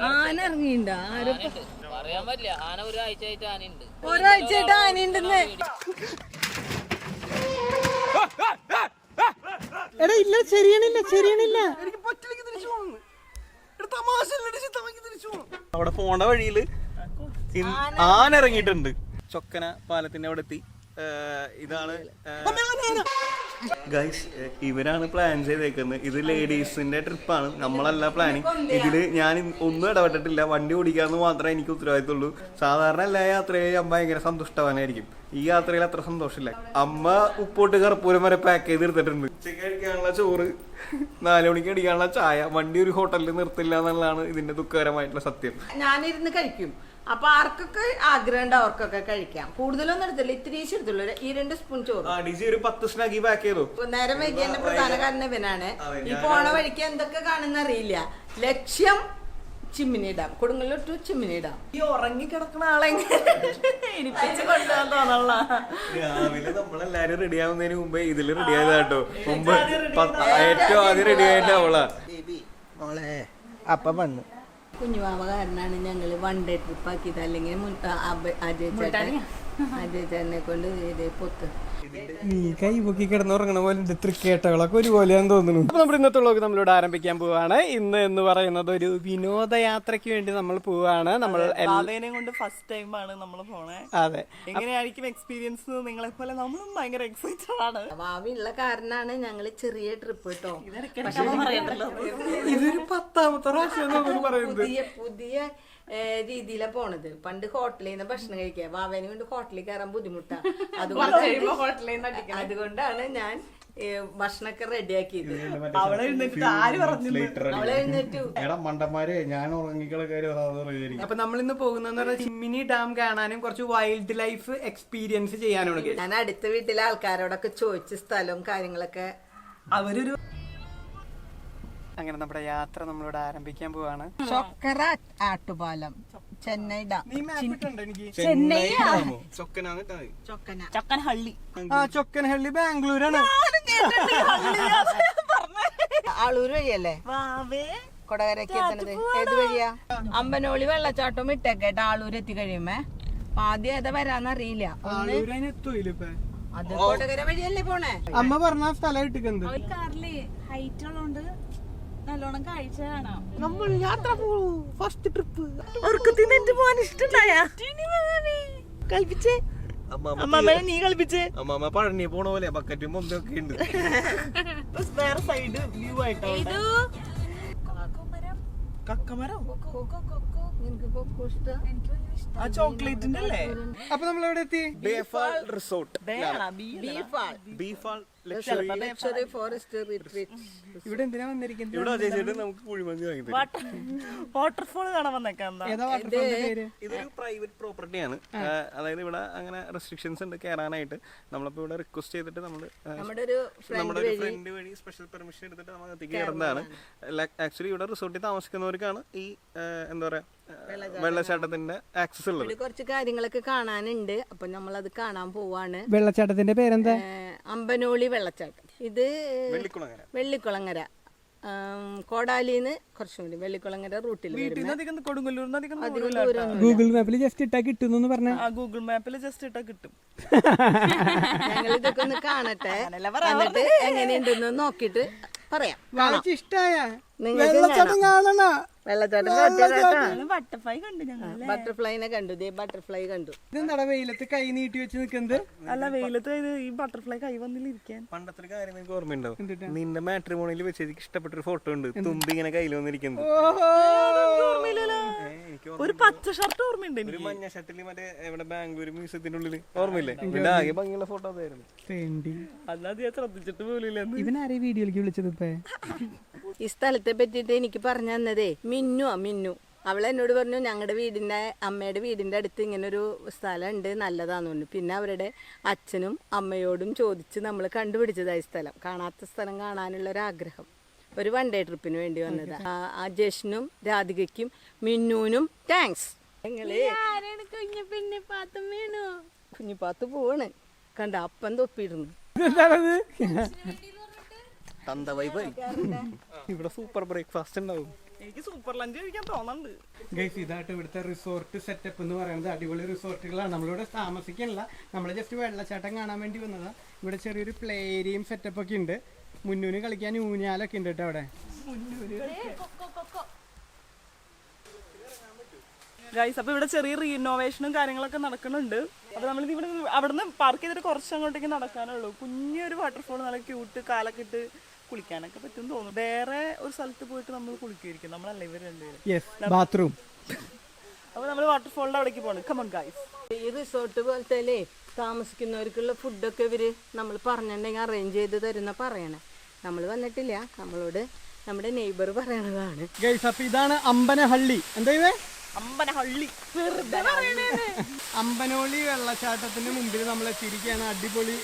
ആന ഇറങ്ങിണ്ടാ പറയാൻ പറ്റില്ല. ആന ഒരാഴ്ചയായിട്ട് ആനയുണ്ട്. ഒരാഴ്ചയായിട്ട് ആനയുണ്ടെന്ന്. എടാ ഇല്ല, ശരിയാണില്ല. അവിടെ പോണ വഴിയില് ആന ഇറങ്ങിയിട്ടുണ്ട്. ചൊക്കന പാലത്തിന്റെ അവിടെ എത്തി. ഇതാണ് ഗൈസ്, ഇവരാണ് പ്ലാൻ ചെയ്തേക്കുന്നത്. ഇത് ലേഡീസിന്റെ ട്രിപ്പാണ്, നമ്മളല്ല പ്ലാനിങ്. ഇതില് ഞാൻ ഒന്നും ഇടപെട്ടിട്ടില്ല. വണ്ടി ഓടിക്കാന്ന് മാത്രമേ എനിക്ക് ഉത്തരവാദിത്തമുള്ളൂ. സാധാരണ എല്ലാ യാത്രയിലും അമ്മ ഭയങ്കര സന്തുഷ്ടവാനായിരിക്കും. ഈ യാത്രയിൽ അത്ര സന്തോഷമില്ല. അമ്മ ഉപ്പോട്ട് കർപ്പൂരം വരെ പാക്ക് ചെയ്ത് എടുത്തിട്ടുണ്ട്. ഉച്ചയ്ക്ക് കഴിക്കാനുള്ള ചോറ്, 4 മണിക്ക് അടിക്കാനുള്ള ചായ. വണ്ടി ഒരു ഹോട്ടലിൽ നിർത്തില്ല എന്നുള്ളതാണ് ഇതിന്റെ ദുഃഖകരമായിട്ടുള്ള സത്യം. ഞാനിരുന്ന് കഴിക്കും. അപ്പൊ ആർക്കൊക്കെ ആഗ്രഹം ഉണ്ട് അവർക്കൊക്കെ കഴിക്കാം. കൂടുതലൊന്നും എടുത്തില്ല, ഇത്തിരി എടുത്തുള്ളൂ. ഈ 2 സ്പൂൺ ചോറ്. ഒരു 10 സ്നാക്കി പാക്ക് ചെയ്തു. നേരം വൈകിയതിന്റെ പ്രധാന കാരണം ഇവനാണ്. ഈ പോണ വഴിക്ക് എന്തൊക്കെ കാണുന്ന അറിയില്ല. ലക്ഷ്യം Chimmini dam, Kodungallur to Chimmini dam. ഈ ഉറങ്ങി കിടക്കുന്ന ആളെങ്ങനെ കൊണ്ടുപോകാൻ തോന്നള്ള. രാവിലെ നമ്മളെല്ലാരും റെഡി ആവുന്നതിന് മുമ്പേ ഇതില് റെഡി ആയതാട്ടോ. മുമ്പ് ഏറ്റവും ആദ്യം റെഡി ആയിട്ട് അവളാ. അപ്പ വന്നു. കുഞ്ഞുമാവ കാരനാണ് ഞങ്ങള് 1 ഡേ ട്രിപ്പ് ആക്കിയത്. അല്ലെങ്കിൽ അജയ് ചേട്ടനെ കൊണ്ട് ഇതേ പൊത്ത് നീ കൈ പൊക്കി കിടന്നുറങ്ങണ പോലെ തൃക്കേട്ടകളൊക്കെ ഒരുപോലെയാന്ന് തോന്നുന്നു. അപ്പൊ നമ്മുടെ ഇന്നത്തെ വ്ളോഗ് നമ്മളിവിടെ ആരംഭിക്കാൻ പോവാണ്. ഇന്ന് എന്ന് പറയുന്നത് ഒരു വിനോദയാത്രയ്ക്ക് വേണ്ടി നമ്മൾ പോവാണ്. നമ്മൾ കൊണ്ട് ഫസ്റ്റ് ടൈം ആണ് നമ്മൾ പോണേ. അതെ, എങ്ങനെയായിരിക്കും എക്സ്പീരിയൻസ്? നിങ്ങളെ പോലെ നമ്മളും ഭയങ്കര എക്സൈറ്റഡ് ആണ്. ഭാവിയുള്ള കാരനാണ് ഞങ്ങള് ചെറിയ ട്രിപ്പ് കേട്ടോ. ഇതൊരു 10ാമത്തെ പ്രാവശ്യം പറയുന്നത്. പുതിയ രീതിയിലാ പോണത്. പണ്ട് ഹോട്ടലിൽ നിന്ന് ഭക്ഷണം കഴിക്കുക. വാവേനെ കൊണ്ട് ഹോട്ടലിൽ കയറാൻ ബുദ്ധിമുട്ടാ. അതുകൊണ്ടാണ് ഞാൻ ഭക്ഷണമൊക്കെ റെഡിയാക്കിയത്. അവളെ എഴുന്നേറ്റ് മണ്ടന്മാരെ ഞാൻ ഉറങ്ങിക്കളക്കാരി. അപ്പൊ നമ്മളിന്ന് പോകുന്ന ചിമ്മിനി ഡാം കാണാനും കുറച്ച് വൈൽഡ് ലൈഫ് എക്സ്പീരിയൻസ് ചെയ്യാനാണ്. ഞാൻ അടുത്ത വീട്ടിലെ ആൾക്കാരോടൊക്കെ ചോദിച്ച സ്ഥലവും കാര്യങ്ങളൊക്കെ അവരൊരു അങ്ങനെ നമ്മുടെ യാത്ര നമ്മളിവിടെ ആരംഭിക്കാൻ പോവാണ്. ചൊക്കര ആട്ടുപാലം, ചെന്നൈ ഡാം. ചൊക്കനഹള്ളി. ചൊക്കനഹള്ളി ബാംഗ്ലൂരാണ്. ആളൂര് വഴിയല്ലേ കൊടകരക്ക് എത്തണത്? ഏത് വഴിയാ? അമ്പനോളി വെള്ളച്ചാട്ടം ഇട്ടേക്കേട്ട ആളൂര് എത്തി കഴിയുമ്പേ. ആദ്യം ഏതാ വരാന്നറിയില്ല. അത് കൊടകര വഴിയല്ലേ പോണേ? അമ്മ പറഞ്ഞ സ്ഥലം ഇട്ടിക്കുന്നത് കാറില് ഹൈറ്റ് ഉള്ളതുകൊണ്ട് നല്ലോണം കാഴ്ച കാണാം. നമ്മൾ യാത്ര പോകും. ഫസ്റ്റ് ട്രിപ്പ് പോവാൻ ഇഷ്ടണ്ടായ കളിപ്പിച്ചേ അമ്മമ്മ. നീ കളിപ്പിച്ചേ. അമ്മമ്മ പഴനി പോണ പോലെ ബക്കറ്റും പൊന്തൊക്കെ ഉണ്ട്. വേറെ സൈഡ് വ്യൂ ആയിട്ടോ. കക്കമരം ആ ചോക്ലേറ്റിന്റെ അല്ലേ? അപ്പൊ നമ്മൾ എവിടെ എത്തി? ബേഫാൾ റിസോർട്ട്. Luxury forest retreat. ഇവിടെ എന്തിനാ വന്നിരിക്കുന്നത്? ഇവിടെ ചേച്ചിട്ട് നമുക്ക് കുഴിമന്തി വാങ്ങി. വാട്ടർഫോൾ കാണാൻ വന്നേക്കാം. ഇതൊരു പ്രൈവറ്റ് പ്രോപ്പർട്ടിയാണ്. അതായത് ഇവിടെ അങ്ങനെ റെസ്ട്രിക്ഷൻസ് ഉണ്ട് കയറാനായിട്ട്. നമ്മളിപ്പോ ഇവിടെ റിക്വസ്റ്റ് ചെയ്തിട്ട് നമ്മുടെ ഒരു ഫ്രണ്ട് വഴി സ്പെഷ്യൽ പെർമിഷൻ എടുത്തിട്ട് നമ്മൾ എത്തിക്ക് കയറുന്നതാണ്. ആക്ച്വലി ഇവിടെ റിസോർട്ടിൽ താമസിക്കുന്നവർക്കാണ് ഈ എന്താ പറയാ വെള്ളച്ചാട്ടത്തിന്റെ ആക്സസ് ഉള്ളത്. കുറച്ച് കാര്യങ്ങളൊക്കെ കാണാനുണ്ട്. അപ്പൊ നമ്മളത് കാണാൻ പോവാണ്. വെള്ളച്ചാട്ടത്തിന്റെ പേരെന്താ? അമ്പനോളി വെള്ളച്ചാട്ടം. ഇത് വെള്ളിക്കുളങ്ങര കോടാലിന്ന് കുറച്ചും കൂടി വെള്ളിക്കുളങ്ങര റൂട്ടിൽ. ഗൂഗിൾ മാപ്പിൽ ജസ്റ്റ് ഇട്ടാ കിട്ടുന്നു പറഞ്ഞ. ഗൂഗിൾ മാപ്പിൽ ജസ്റ്റ് ഇട്ടാ കിട്ടും. ഞങ്ങൾ ഇതൊക്കെ ഒന്ന് കാണട്ടെ, എന്നിട്ട് എങ്ങനെയുണ്ടെന്ന് നോക്കിട്ട് പറയാം. ഇഷ്ടായ വെള്ളച്ചാട്ടം ബട്ടർഫ്ലൈനെ കണ്ടു. ബട്ടർഫ്ലൈ കണ്ടു. ഇതെന്താ വെയിലത്ത് കൈ നീട്ടി വെച്ച് നിൽക്കുന്നത്? അല്ല, വെയിലത്ത് ഈ ബട്ടർഫ്ലൈ കൈ വന്നിരിക്കാൻ. പണ്ടത്തെ കാര്യം നിനക്ക് ഓർമ്മയുണ്ടാവും. നിന്റെ മാട്രിമോണിയിൽ വെച്ച് എനിക്ക് ഇഷ്ടപ്പെട്ടൊരു ഫോട്ടോ ഉണ്ട്. തുമ്പി ഇങ്ങനെ കയ്യിൽ വന്നിരിക്കുന്നത്. ഒരു പച്ച ഷർട്ട് ഓർമ്മയുണ്ട്. ഒരു മഞ്ഞ ഷർട്ടിൽ മറ്റേ ഇവിടെ ബാംഗ്ലൂർ മ്യൂസിയത്തിന്റെ ഉള്ളിൽ ഓർമ്മയില്ലേ? പിന്നെ ആകെ ഭംഗിയുള്ള ഫോട്ടോ അതായിരുന്നു. അല്ലാതെ ഞാൻ ശ്രദ്ധിച്ചിട്ട് പോലില്ല. ഇവനാരെ വീഡിയോയിലേക്ക് വിളിച്ചത്? ഇപ്പൊ ഈ സ്ഥലത്തെ പറ്റിട്ട് എനിക്ക് പറഞ്ഞു തന്നതേ മിന്നു. അവൾ എന്നോട് പറഞ്ഞു ഞങ്ങളുടെ അമ്മയുടെ വീടിന്റെ അടുത്ത് ഇങ്ങനെ ഒരു സ്ഥലം ഉണ്ട്, നല്ലതാന്ന് പറഞ്ഞു. പിന്നെ അവരുടെ അച്ഛനും അമ്മയോടും ചോദിച്ച് നമ്മൾ കണ്ടുപിടിച്ചതായി സ്ഥലം. കാണാത്ത സ്ഥലം കാണാനുള്ള ഒരു ആഗ്രഹം. ഒരു 1 ഡേ ട്രിപ്പിന് വേണ്ടി വന്നതാ. അജേഷിനും രാധികയ്ക്കും മിന്നൂനും താങ്ക്സ്. കുഞ്ഞിപ്പാത്ത് പോവാണ്. കണ്ട അപ്പം തൊപ്പിയിരുന്നു. ഇവിടെ സൂപ്പർ ബ്രേക്ക്ഫാസ്റ്റ് ഉണ്ടാവും. എനിക്ക് സൂപ്പർ ലഞ്ച് കഴിക്കാൻ തോന്നുന്നുണ്ട്. ഗൈസ് ഇതായിട്ട് ഇവിടുത്തെ റിസോർട്ട് സെറ്റപ്പ് എന്ന് പറയുന്നത് അടിപൊളി റിസോർട്ടുകളാണ്. നമ്മളിവിടെ താമസിക്കാനില്ല, നമ്മൾ ജസ്റ്റ് വെള്ളച്ചാട്ടം കാണാൻ വേണ്ടി വന്നതാണ്. ഇവിടെ ചെറിയൊരു പ്ലേ ഏരിയയും സെറ്റപ്പ് ഒക്കെ ഉണ്ട്. മുന്നൂന് കളിക്കാൻ ഊഞ്ഞാലൊക്കെ ഉണ്ട് കേട്ടോ അവിടെ. ഗൈസ് അപ്പോൾ ഇവിടെ ചെറിയ റീനോവേഷനും കാര്യങ്ങളൊക്കെ നടക്കുന്നുണ്ട്. അപ്പോൾ നമ്മൾ ഇവിടെ അവിടുന്ന് പാർക്ക് ചെയ്തിട്ട് കുറച്ച് അങ്ങോട്ടേക്ക് നടക്കാനുള്ളൂ. കുഞ്ഞൊരു വാട്ടർഫോൾ, നല്ല ക്യൂട്ട്, കാലൊക്കെ ഇട്ട് കുളിക്കാനൊക്കെ പറ്റും തോന്നുന്നു. വേറെ ഒരു സ്ഥലത്ത് പോയിട്ട് നമ്മൾ കുളിക്കുമായിരിക്കും, നമ്മളല്ല ഇവർ രണ്ടുപേരും. ബാത്റൂം. അപ്പോൾ നമ്മൾ വാട്ടർഫോളിൻ്റെ അവിടേക്ക് പോകണം. Come on guys. ഈ റിസോർട്ട് പോലത്തെ താമസിക്കുന്നവർക്കുള്ള ഫുഡൊക്കെ ഇവര് നമ്മൾ പറഞ്ഞിട്ടുണ്ടെങ്കിൽ അറേഞ്ച് ചെയ്ത് തരുന്ന പറയണേ. നമ്മൾ വന്നിട്ടില്ല, നമ്മളോട് നമ്മുടെ നെയ്ബർ പറയണതാണ്. ഗൈസ് അപ്പോൾ ഇതാണ് അമ്പനഹള്ളി. എന്താ ഇവേ? അമ്പനഹള്ളി. അമ്പനോളി വെള്ളച്ചാട്ടത്തിന്റെ മുമ്പിൽ നമ്മൾ എത്തിയിരിക്കുകയാണ്. അടിപൊളി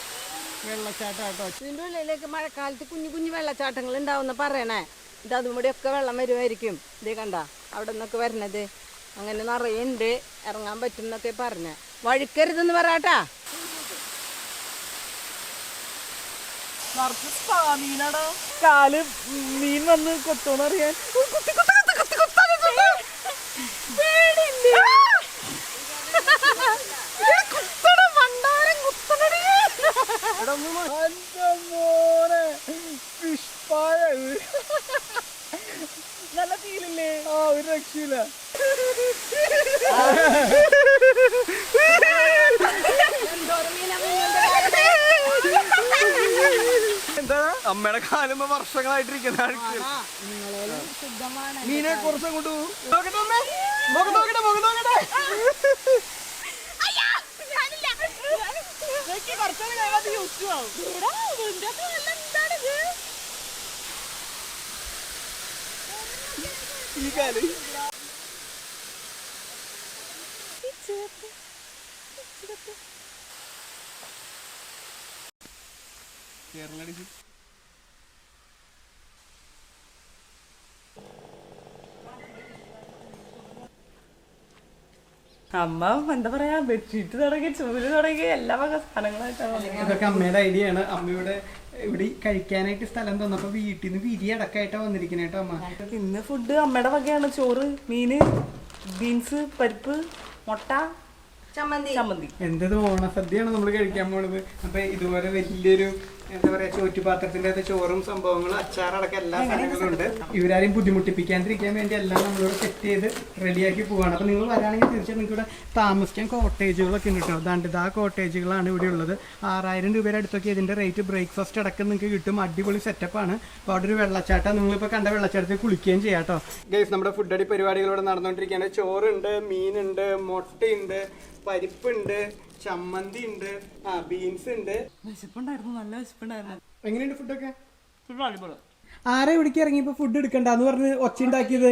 വെള്ളച്ചാട്ടം കേട്ടോ. ഇതിൻ്റെ ഉള്ളിലേക്ക് മഴക്കാലത്ത് കുഞ്ഞു കുഞ്ഞു വെള്ളച്ചാട്ടങ്ങൾ ഉണ്ടാവുന്ന പറയണേ. ഇത് അതും കൂടി ഒക്കെ വെള്ളം വരുമായിരിക്കും. ഇതേ കണ്ട അവിടെ നിന്നൊക്കെ വരണത്. അങ്ങനെ നിറയെ ഉണ്ട്, ഇറങ്ങാൻ പറ്റും എന്നൊക്കെ പറഞ്ഞ. വഴുക്കരുതെന്ന് പറയാട്ടാ. മീനാടാ, കാല് മീൻ വന്ന് കൊത്തോന്നറിയാൻ. നല്ല ഫീലില്ലേ? ഒരു രക്ഷയില്ല. എന്താ അമ്മയുടെ കാലുമ്പോ വർഷങ്ങളായിട്ടിരിക്കുന്ന മീനെ കുറച്ചങ്ങോട്ട് ഈ കാല് കേരള അമ്മ എന്താ പറയാ, ബെഡ്ഷീറ്റ് തുടങ്ങി, ചൂല് തുടങ്ങി, എല്ലാ വക സാധനങ്ങളായിട്ടാണ്. ഇതൊക്കെ അമ്മയുടെ ഐഡിയ ആണ്. അമ്മയുടെ ഇവിടെ കഴിക്കാനായിട്ട് സ്ഥലം തന്നപ്പോ വീട്ടിൽ നിന്ന് വിരി അടക്കമായിട്ടാ വന്നിരിക്കണേ കേട്ടോ അമ്മ. ഇന്ന് ഫുഡ് അമ്മയുടെ വകയാണ്. ചോറ്, മീന്, ബീൻസ്, പരിപ്പ്, മുട്ട, ചമ്മന്തി. എന്തത് ഓണസദ്യയാണ് നമ്മൾ കഴിക്കാൻ പോണത്. അപ്പൊ ഇതുപോലെ വലിയൊരു എന്താ പറയാ ചോറ്റുപാത്രത്തിന്റെ അകത്ത് ചോറും സംഭവങ്ങളും അച്ചാറടക്കം എല്ലാ സാധനങ്ങളും ഉണ്ട്. ഇവരാരെയും ബുദ്ധിമുട്ടിപ്പിക്കാതിരിക്കാൻ വേണ്ടി എല്ലാം നമ്മളിവിടെ സെറ്റ് ചെയ്ത് റെഡിയാക്കി പോവാണ്. അപ്പൊ നിങ്ങൾ വരാണെങ്കിൽ തീർച്ചയായും നിങ്ങൾക്ക് ഇവിടെ താമസിക്കാൻ കോട്ടേജുകളൊക്കെ ഉണ്ട് കേട്ടോ. അതാണ്ട് ആ കോട്ടേജുകളാണ് ഇവിടെ ഉള്ളത്. 6000 രൂപയുടെ അടുത്തൊക്കെ ഇതിന്റെ റേറ്റ്. ബ്രേക്ക്ഫാസ്റ്റ് അടക്കം നിങ്ങൾക്ക് കിട്ടും. അടിപൊളി സെറ്റപ്പാണ്. അപ്പോൾ അവിടെ ഒരു വെള്ളച്ചാട്ടം, നിങ്ങളിപ്പോൾ കണ്ട വെള്ളച്ചാട്ടത്തിൽ കുളിക്കുകയും ചെയ്യാം കേട്ടോ. ഗൈസ് നമ്മുടെ ഫുഡ് അടി പരിപാടികളോടെ നടന്നുകൊണ്ടിരിക്കുകയാണ്. ചോറുണ്ട്, മീനുണ്ട്, മുട്ടയുണ്ട്, പരിപ്പുണ്ട്, ചമ്മന്തി ഉണ്ട്, ബീൻസ് ഉണ്ട്. വിശപ്പുണ്ടായിരുന്നു, നല്ല വിശപ്പുണ്ടായിരുന്നു. എങ്ങനെയുണ്ട് ഫുഡൊക്കെ? അടിപൊളി. ആരെ ഇവിടേക്ക് ഇറങ്ങിയപ്പോ ഫുഡ് എടുക്കണ്ടെന്ന് പറഞ്ഞ് ഒച്ച ഉണ്ടാക്കിയത്?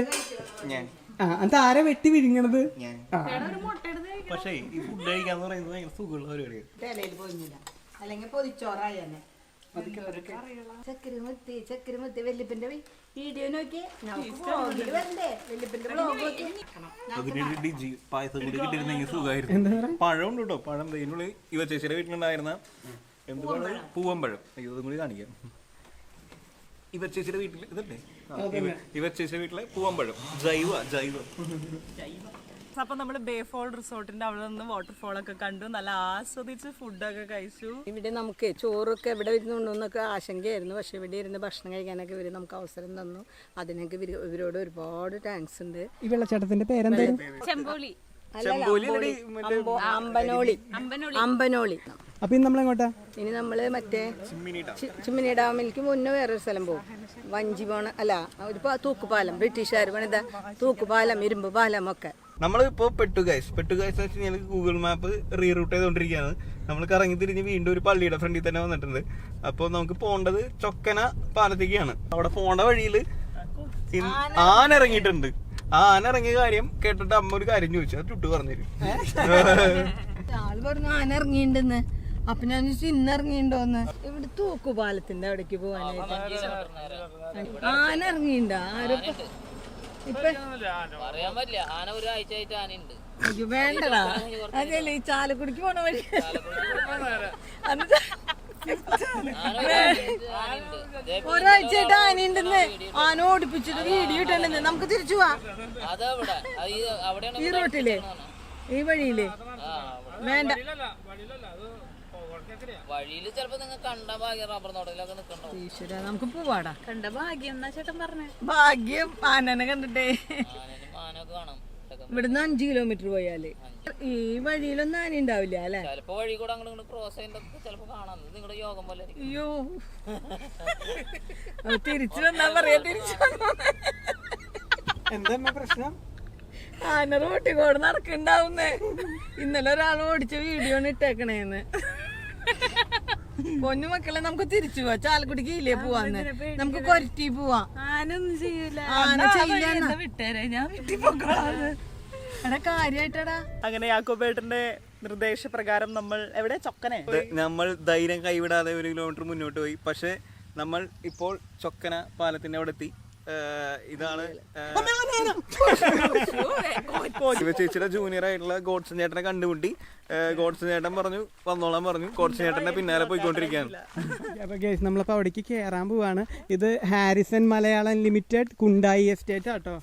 ഞാൻ. എന്നിട്ട് ആരെ വെട്ടി വിഴുങ്ങണത്? പക്ഷേ ഈ ഫുഡ് കഴിക്കാന്ന് പറയുന്നത് ഭയങ്കര സുഖമുള്ള പരിപാടിയാണ്. അല്ലെങ്കിൽ പൊതിച്ചോറായന്നെ. ചക്കരമുത്തി വെല്ലിപ്പിന്റെ വീഡിയോ നോക്കി വരണ്ടേ? വെല്ലിപ്പിന്റെ ബ്ലോഗ് നോക്കി. അതിനൊരു ഡിജി പായസം കൂടി കിട്ടിയിരുന്നെങ്കിൽ സുഖമായിരുന്നു. പഴം ഉണ്ട് കേട്ടോ. പഴം ഇതിനുള്ളിൽ ഇവ ചേച്ചിയുടെ വീട്ടിലുണ്ടായിരുന്ന എന്തുകൊണ്ട് പൂവമ്പഴം. ഇതും കൂടി കാണിക്കാം. ഇവ ചേച്ചിയുടെ വീട്ടിൽ ഇതല്ലേ? ഇവ ചേച്ചിയുടെ വീട്ടിലെ പൂവമ്പഴം ജൈവ. അപ്പൊ നമ്മള് ബേഫോൾ റിസോർട്ടിന്റെ അവിടെ നിന്ന് വാട്ടർഫോൾ ഒക്കെ കണ്ടു, നല്ല ആസ്വദിച്ച് ഫുഡൊക്കെ കഴിച്ചു. ഇവിടെ നമുക്ക് ചോറൊക്കെ ഇവിടെ ഇരുന്നുണ്ടോന്നൊക്കെ ആശങ്കയായിരുന്നു. പക്ഷെ ഇവിടെ ഇരുന്ന് ഭക്ഷണം കഴിക്കാനൊക്കെ ഇവര് നമുക്ക് അവസരം തന്നു. അതിനൊക്കെ ഇവരോട് ഒരുപാട് താങ്ക്സ് ഉണ്ട്. ഈ വെള്ളച്ചാട്ടത്തിന്റെ പേരെന്തായിരുന്നു? അമ്പനോളി. അപ്പൊ ഇനി നമ്മളെങ്ങോട്ടാ? ഇനി നമ്മള് മറ്റേ ചിമ്മിനി ഡാമിലേക്ക് മുന്നേ വേറൊരു സ്ഥലം പോകും. വഞ്ചി പോണ അല്ല, ഒരു തൂക്കുപാലം, ബ്രിട്ടീഷുകാർ പണിത തൂക്കുപാലം, ഇരുമ്പ് പാലം ഒക്കെ. നമ്മളിപ്പോ പെട്ടുഗൈസ് വെച്ച് ഗൂഗിൾ മാപ്പ് റീറൂട്ട് ചെയ്തോണ്ടിരിക്കുകയാണ്. നമ്മൾ കറങ്ങി തിരിഞ്ഞ് വീണ്ടും ഒരു പള്ളിയുടെ ഫ്രണ്ടിൽ തന്നെ വന്നിട്ടുണ്ട്. അപ്പോൾ നമുക്ക് പോകേണ്ടത് ചൊക്കന പാലത്തേക്കാണ്. അവിടെ പോണ വഴിയിൽ ആന ഇറങ്ങിയിട്ടുണ്ട്. ആ ആന ഇറങ്ങിയ കാര്യം കേട്ടിട്ട് അമ്മ ഒരു കാര്യം ചോദിച്ചു. അത് ചുട്ടു പറഞ്ഞുതരും. ആള് പറഞ്ഞു ആന ഇറങ്ങിയിട്ടുണ്ടെന്ന്. അപ്പൊ ഞാൻ ഇന്ന് ഇറങ്ങിണ്ടോന്ന്. ഇവിടെ തൂക്കുപാലത്തിന്റെ അവിടേക്ക് പോവാനായിട്ട് ആന ഇറങ്ങിണ്ടോ? പറയാൻ പറ്റില്ല. ആന ഒരാഴ്ച ആയിട്ട് ആനയുണ്ട്. അയ്യോ വേണ്ടടാ, അതല്ലേ ഈ ചാലക്കുടിക്ക് പോണ വഴി ഒരാഴ്ചയായിട്ട് ആനയുണ്ടെന്ന്. ആന ഓടിപ്പിച്ചിട്ട് വീഡിയോ ഇട്ടുണ്ടെന്ന്. നമുക്ക് തിരിച്ചു പോവാം. ഈ റോട്ടില് ഈ വഴിയില് വേണ്ട. വഴിയില് ചിലപ്പോ നിങ്ങൾ കണ്ട ഭാഗ്യം റബ്ബർ തോട്ടത്തിലൊക്കെ നിക്കണ്ടോ. ഈശ്വര നമുക്ക് പോവാടാ. കണ്ട ഭാഗ്യം എന്നാ ചേട്ടൻ പറഞ്ഞേ. ഭാഗ്യം ആനനെ കണ്ടിട്ടേ. ആനൊക്കെ കാണാം. ഇവിടുന്ന് 5 കിലോമീറ്റർ പോയാല് ഈ വഴിയിലൊന്നും ആന ഉണ്ടാവില്ല അല്ലെ? ചിലപ്പോ വഴി കൂടെ അങ്ങോട്ട് ക്രോസ് ചെയ്യുന്നതൊക്കെ ചിലപ്പോ കാണാം. നിങ്ങളുടെ യോഗം പോലെ അയ്യോ തിരിച്ചു വന്നാ പറയാ. തിരിച്ചു എന്താ പ്രശ്നം? ആന റോട്ടിൽ കൂടെ നടക്കണ്ടാവുന്നേ. ഇന്നലെ ഒരാൾ ഓടിച്ച വീഡിയോ ഇട്ടേക്കണേന്ന്. പൊന്നു മക്കളെ നമുക്ക് തിരിച്ചു പോവാ. ചാലക്കുടിക്ക് ഇല്ലേ പോവാന്ന്. നമുക്ക് കൊരറ്റി പോവാം. ആനൊന്നും ചെയ്യൂല. ആന ചെയ്യില്ല. വിട്ടേരെ ഞാൻ വീട്ടിൽ പോകാം. എടാ കാര്യായിട്ടടാ. അങ്ങനെ യാക്കോബേട്ടന്റെ നിർദ്ദേശപ്രകാരം നമ്മൾ എവിടെ ചൊക്കനെ നമ്മൾ ധൈര്യം കൈവിടാതെ 1 കിലോമീറ്റർ മുന്നോട്ട് പോയി. പക്ഷെ നമ്മൾ ഇപ്പോൾ ചൊക്കന പാലത്തിന്റെ അവിടെ എത്തി. ഇതാണ് ചേച്ചിയുടെ ജൂനിയർ ആയിട്ടുള്ള ഗോഡ്സൺ ചേട്ടനെ കണ്ടുമുട്ടി. ഗോഡ്സൺ ചേട്ടൻ പറഞ്ഞു വന്നോളാൻ പറഞ്ഞു. ഗോഡ്സൺ ചേട്ടന്റെ പിന്നാലെ പോയിക്കൊണ്ടിരിക്കുകയാണ്. അപ്പൊ ഗൈസ് നമ്മളിപ്പോ അവിടേക്ക് കയറാൻ പോവാണ്. ഇത് ഹാരിസൺ മലയാളം ലിമിറ്റഡ് കുണ്ടായി എസ്റ്റേറ്റ് ആട്ടോ.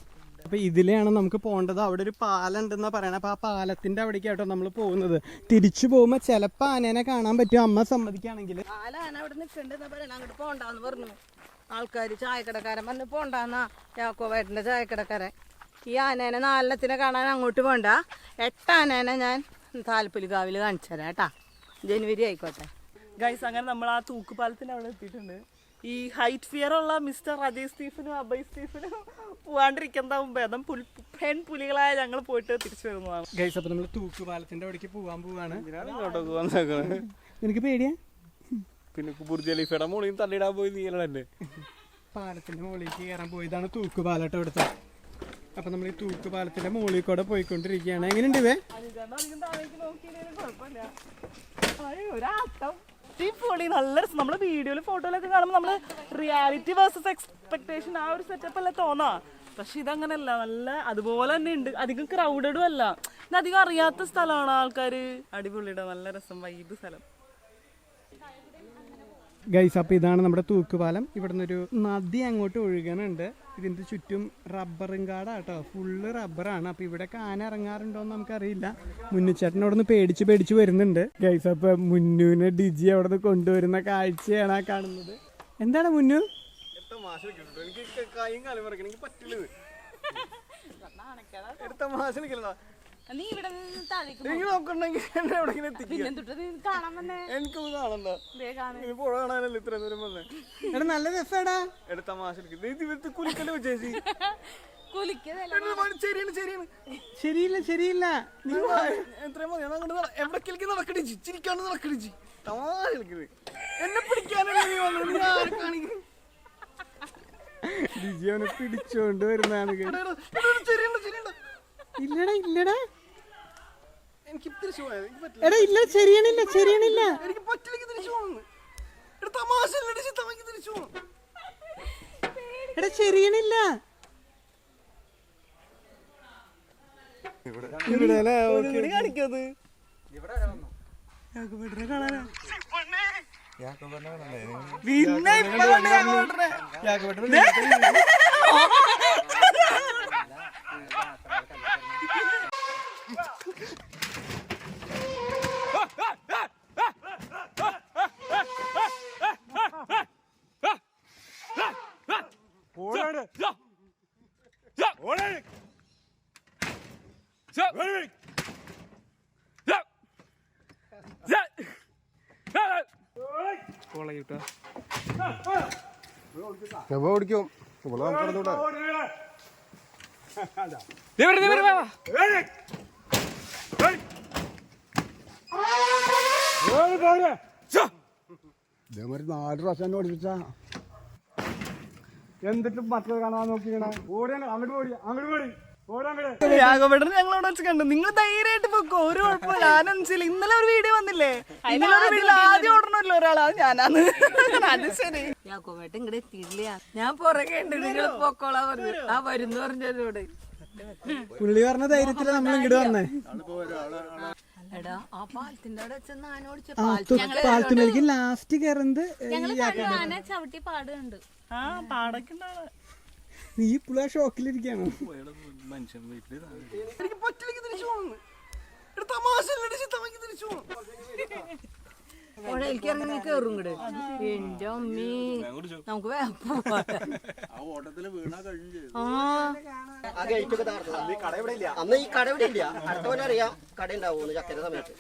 അപ്പൊ ഇതിലെയാണ് നമുക്ക് പോകേണ്ടത്. അവിടെ ഒരു പാലം ഉണ്ടെന്നാ പറയണത്. അപ്പൊ ആ പാലത്തിന്റെ അവിടേക്കാട്ടോ നമ്മൾ പോകുന്നത്. തിരിച്ചു പോകുമ്പോ ചിലപ്പോ ആനേനെ കാണാൻ പറ്റും, അമ്മ സമ്മതിക്കുകയാണെങ്കിൽ. ആന അവിടെ നിൽക്കണ്ടെന്നാ പറയണ. അങ്ങോട്ട് പോണ്ടാന്ന് പറഞ്ഞു ആൾക്കാര്. ചായക്കടക്കാരൻ പറഞ്ഞു പോണ്ടാന്നാ. യാക്കോബേട്ടന്റെ ചായക്കടക്കാരൻ. ഈ ആനേനെ 4 കാണാൻ അങ്ങോട്ട് പോണ്ട. 8 ആനേനെ ഞാൻ താലപ്പൊലിക്കാവില് കാണിച്ചു തരാം കേട്ടാ. ജനുവരി ആയിക്കോട്ടെ. ഗൈസ് അങ്ങനെ നമ്മൾ ആ തൂക്കുപാലത്തിന്റെ അവിടെ എത്തിയിട്ടുണ്ട്. ഈ ഹൈറ്റ് ഫിയർ ഉള്ള മിസ്റ്റർ അജയ് സ്റ്റീഫനും അഭയ് സ്റ്റീഫനും പോവാണ്ടിരിക്കുന്നതാവും ഭേദം. പുലികളായ ഞങ്ങൾ പോയിട്ട് തിരിച്ചു വരുന്നതാണ്. ഗൈസ് അപ്പൊ നമ്മള് തൂക്കുപാലത്തിന്റെ അവിടേക്ക് പോവാൻ പോവാണ്. ഇങ്ങോട്ടൊക്കെ വന്നേക്കണേ. നിനക്ക് പേടിയാ? പിന്നെ ബുർജ് ഖലീഫയുടെ മുകളിൽ തള്ളിയിടാൻ പോയി നീലന്നെ. പാലത്തിന്റെ മുകളിലേക്ക് കയറാൻ പോയതാണ് തൂക്കുപാലട്ടോ ഇവിടുത്തെ. അപ്പൊ നമ്മൾ ഈ തൂക്കുപാലത്തിന്റെ മുകളിൽ കൂടെ പോയിക്കൊണ്ടിരിക്കുകയാണ്. എങ്ങനെയുണ്ട് ഇവേ? പൊളി നല്ല രസം. നമ്മള് വീഡിയോയില് ഫോട്ടോയിലൊക്കെ കാണുമ്പോൾ നമ്മള് റിയാലിറ്റി വേഴ്സസ് എക്സ്പെക്ടേഷൻ ആ ഒരു സെറ്റപ്പ് അല്ലേ തോന്നാ. പക്ഷെ ഇതങ്ങനല്ല. നല്ല അതുപോലെ തന്നെ ഉണ്ട്. അധികം ക്രൗഡഡും അല്ല. ഇത് അധികം അറിയാത്ത സ്ഥലമാണ്. ആൾക്കാര് അടിപൊളിയുടെ നല്ല രസം വൈബ് സ്ഥലം. ഗൈസ് അപ്പോൾ ഇതാണ് നമ്മുടെ തൂക്കുപാലം. ഇവിടെ നിന്നൊരു നദി അങ്ങോട്ട് ഒഴുകാനുണ്ട്. ഇതിൻ്റെ ചുറ്റും റബ്ബറും കാടാട്ടോ. ഫുള്ള് റബ്ബറാണ്. അപ്പോൾ ഇവിടെ ആന ഇറങ്ങാറുണ്ടോ എന്ന് നമുക്കറിയില്ല. മുന്നുച്ചേട്ടൻ അവിടെ നിന്ന് പേടിച്ച് വരുന്നുണ്ട്. ഗൈസ് അപ്പോൾ മുന്നുവിനെ ഡിജി അവിടെ നിന്ന് കൊണ്ടുവരുന്ന കാഴ്ചയാണ് ആ കാണുന്നത്. എന്താണ് മുന്നു? നീ ഇവിടെ താഴേക്ക് കാണാൻ വന്നേ. എനിക്കൊന്നും കാണണ്ട. പുഴ കാണാനല്ലേ ഇത്ര ദൂരം വന്നേ. എടാ നല്ല രസാടാ. എടുത്ത മാസം കുലിക്കല്ലോ ചേച്ചി. ശരിയില്ല എത്രയും മതി. എവിടേക്ക് നടക്കടിച്ച് ചിരിക്കാണ്ട് നടക്കടിച്ച് തമാശ കളിക്കുന്നത്. എന്നെ പിടിക്കാനല്ലേ കാണിക്കുന്നത്. ഡിജി അവനെ പിടിച്ചോണ്ട് വരുന്നതാണ്. ഇല്ലടാ എനിക്ക് തിരിച്ചു പോയത് എടാ ഇല്ല ശരിയാണില്ല എനിക്ക് പറ്റില്ലെങ്കിൽ തിരിച്ചു പോകണം. തമാശ തിരിച്ചു പോകണം. എടാ ശരിയാണില്ല. ഇവിടെ കാണിക്കത് ഓടിക്കും ഇവിടെ നടന്നൂടെ. ഇതേമാതിരി 4 പ്രാവശ്യം ഓടിപ്പിച്ച എന്നിട്ടും മറ്റത് കാണാൻ നോക്കിയാണ്. ഓടിയാണ് അങ്ങോട്ട് പോടി. യാഗോബേട്ടൻ ഞങ്ങളോട് വെച്ച് കണ്ടു. നിങ്ങൾ ധൈര്യമായിട്ട് പോക്കോ, ഒരു കുഴപ്പമില്ല. ആനന്ദിച്ചില്ല. ഇന്നലെ ഒരു വീഡിയോ വന്നില്ലേ? ഇന്നലെ ഒരു വീഡിയോ ആദ്യം ഓടണമല്ലോ ഒരാൾ. അത് ഞാനാണ്. അത് ശരി. യാക്കോബേട്ടൻ ഇങ്ങടെ എത്തിയില്ല. ഞാൻ പുറകെ ഉണ്ട്. നിങ്ങൾ പൊക്കോളാ പറഞ്ഞു. ആ വരുന്നു പറഞ്ഞോട്. പുള്ളി പറഞ്ഞ ധൈര്യത്തില് നമ്മൾ ഇങ്ങോട്ട് വന്നേ. അല്ല എടാ ആ പാലത്തിന്റെ അവിടെ വെച്ചെന്ന് ആന ഓടിച്ച പാലത്തിലേക്ക് ലാസ്റ്റ് കയറുന്നത് ആന ചവിട്ടി പാടുണ്ട്. ആ പാടൊക്കെ ഉണ്ടാവും. നീ ഇപ്പോഴും ആ ഷോക്കിലിരിക്കാണോ? പുഴയിലേക്ക് ഇറങ്ങി കയറും കൂടെ. എന്റെ അമ്മീ നമുക്ക് അന്ന് ഈ കട ഇവിടെ ഇല്ല. അടുത്തവനറിയാം കട ഉണ്ടാവും ചക്കര സമയത്ത്.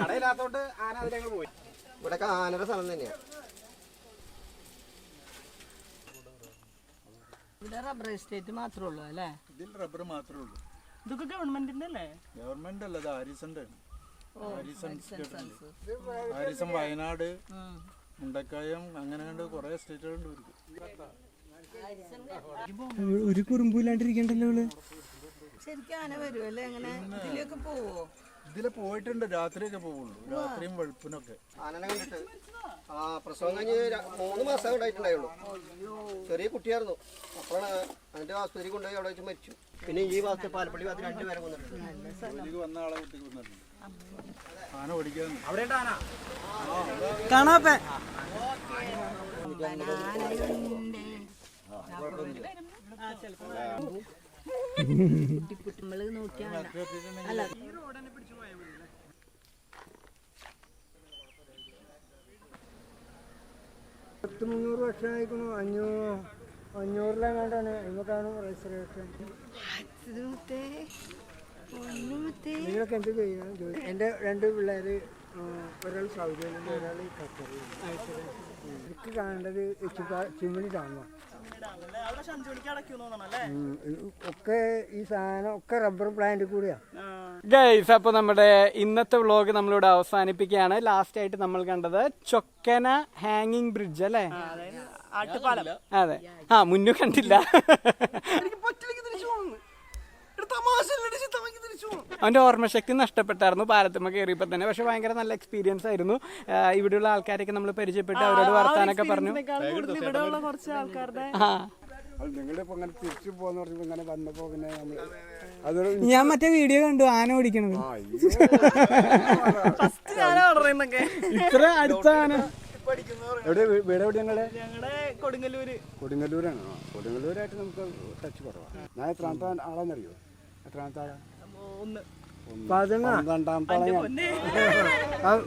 കടയില്ലാത്തോണ്ട് ആന അതിലങ്ങ് പോയി. ഇവിടെ ആനയുടെ സ്ഥലം തന്നെയാ. ഇവിടെ റബ്ബർ എസ്റ്റേറ്റ് മാത്രമേ ഉള്ളൂ അല്ലേ? ഇതിൽ റബ്ബർ മാത്രമേ ഉള്ളൂ. ഇതൊക്കെ ഗവൺമെന്റിന്റെ അല്ലേ? ഗവൺമെന്റ് അല്ല, ഇത് ഹാരിസന്റെ ആണ്. ഹാരിസൺ വയനാട്, മുണ്ടക്കായം, അങ്ങനെ കണ്ട് കുറെ സ്റ്റേറ്റുകളുണ്ട് ഇവർക്ക്. ഒരു കുറുമ്പില്ലാണ്ടിരിക്കണ്ടല്ലോ അവള്. ശരിക്കും ആന വരുമല്ലേ? എങ്ങനെ ഇതിലേക്ക് പോവോ? ഇതില് പോയിട്ടുണ്ട്, രാത്രിയൊക്കെ പോവുള്ളൂ, രാത്രിയും വെളുപ്പിനൊക്കെ. ആനനെ കണ്ടിട്ട് പ്രസവം കഴിഞ്ഞ് 3 മാസം ഉണ്ടായിട്ടുണ്ടായുള്ളൂ. ചെറിയ കുട്ടിയായിരുന്നു. അപ്പോഴാണ് അതിന്റെ ആസ്പത്രി കൊണ്ടുപോയി അവിടെ വെച്ച് മരിച്ചു. പിന്നെ ഈ ഭാഗത്ത് പാലപ്പള്ളി ഭാഗത്ത് 2 പേരെ കൊന്നിട്ടുണ്ട്. ജോലിക്ക് വന്ന ആളെ കുട്ടിക്ക് വന്നിട്ടുണ്ട്. ആന ഓടിക്കാൻ അവിടെ കാണാപ്പേ നമ്മള് നോക്കിയാ അല്ല 300 വർഷമായിരിക്കുന്നു. 500-ലെങ്ങാണ്ടാണ് നമുക്കാണ് രജിസ്ട്രേഷൻ. നിങ്ങളൊക്കെ എന്ത് ചെയ്യണം? എൻ്റെ 2 പിള്ളേര്, ഒരാൾ സൗദിയിലുണ്ട്, ഒരാൾ ഖത്തറിലുണ്ട്. എനിക്ക് കാണേണ്ടത് ചിമ്മിണി ഡാമാണ്. ഒക്കെ ഈ സാധനം ഒക്കെ റബ്ബർ പ്ലാന്റ് കൂടിയാണ്. ഗൈസ്, അപ്പോൾ നമ്മുടെ ഇന്നത്തെ വ്ളോഗ് നമ്മളിവിടെ അവസാനിപ്പിക്കുകയാണ്. ലാസ്റ്റ് ആയിട്ട് നമ്മൾ കണ്ടത് ചൊക്കന ഹാങ്ങിങ് ബ്രിഡ്ജ് അല്ലേ? അതെ. മുന്നു കണ്ടില്ല. അവന്റെ ഓർമ്മശക്തി നഷ്ടപ്പെട്ടായിരുന്നു പാലത്തുമ്മ കയറിയപ്പോ തന്നെ. പക്ഷെ ഭയങ്കര നല്ല എക്സ്പീരിയൻസ് ആയിരുന്നു. ഇവിടെയുള്ള ആൾക്കാരൊക്കെ നമ്മൾ പരിചയപ്പെട്ട് അവരോട് വർത്താനൊക്കെ പറഞ്ഞു. നിങ്ങളിപ്പോ ഇങ്ങനെ തിരിച്ചു പോന്ന് പറഞ്ഞപ്പോ ഇങ്ങനെ വന്നപ്പോ പിന്നെ ഞാൻ മറ്റേ വീഡിയോ കണ്ടു ആന ഓടിക്കണത്. ഇത്ര അടുത്ത ആന. എവിടെ വീട്? എവിടെ ഞങ്ങളുടെ? കൊടുങ്ങല്ലൂര്. കൊടുങ്ങല്ലൂരാണ്. കൊടുങ്ങല്ലൂരായിട്ട് നമുക്ക് ടച്ച് കുറവാണ്. ഞാൻ എത്രാമത്തെ ആളെന്നറിയോ? എത്രാമത്തെ ആളാ? 12ാമത്തെ ആളാ.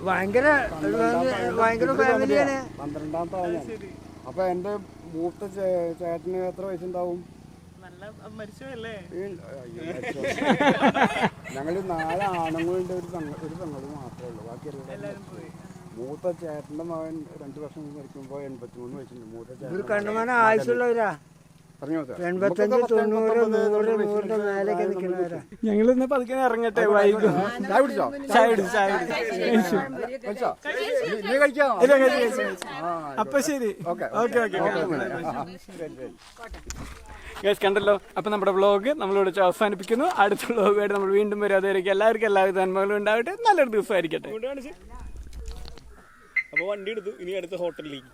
ഭയങ്കര ഫാമിലിയാണ്. 12ാമത്തെ ആളാ ഞാൻ. അപ്പൊ എന്റെ മൂത്ത ചേട്ടന് എത്ര വയസ്സുണ്ടാവും? ഞങ്ങള് 4 ആണുങ്ങളുണ്ട്, ഒരു പെങ്ങളും മാത്രമേ ഉള്ളൂ. ബാക്കി മൂത്ത ചേട്ടന്റെ മകൻ 2 വർഷം മരിക്കുമ്പോ 83 വയസ്സുണ്ട്. മൂത്ത ചേട്ടൻ കണ്ടുമാനം ആയുസുള്ളവരാ. ഞങ്ങളിന്ന് പതുക്കെ ഇറങ്ങട്ടെ. വൈകും. അപ്പൊ ശരി. കണ്ടല്ലോ. അപ്പൊ നമ്മുടെ വ്ളോഗ് നമ്മളിവിടെ അവസാനിപ്പിക്കുന്നു. അടുത്ത വ്ളോഗായിട്ട് നമ്മൾ വീണ്ടും വരും. അതുവരെയ്ക്കും എല്ലാവർക്കും എല്ലാവിധ നന്മകളും ഉണ്ടാവട്ടെ. നല്ലൊരു ദിവസമായിരിക്കട്ടെ. അപ്പൊ വണ്ടി എടുത്തു. ഇനി അടുത്ത ഹോട്ടലിലേക്ക്.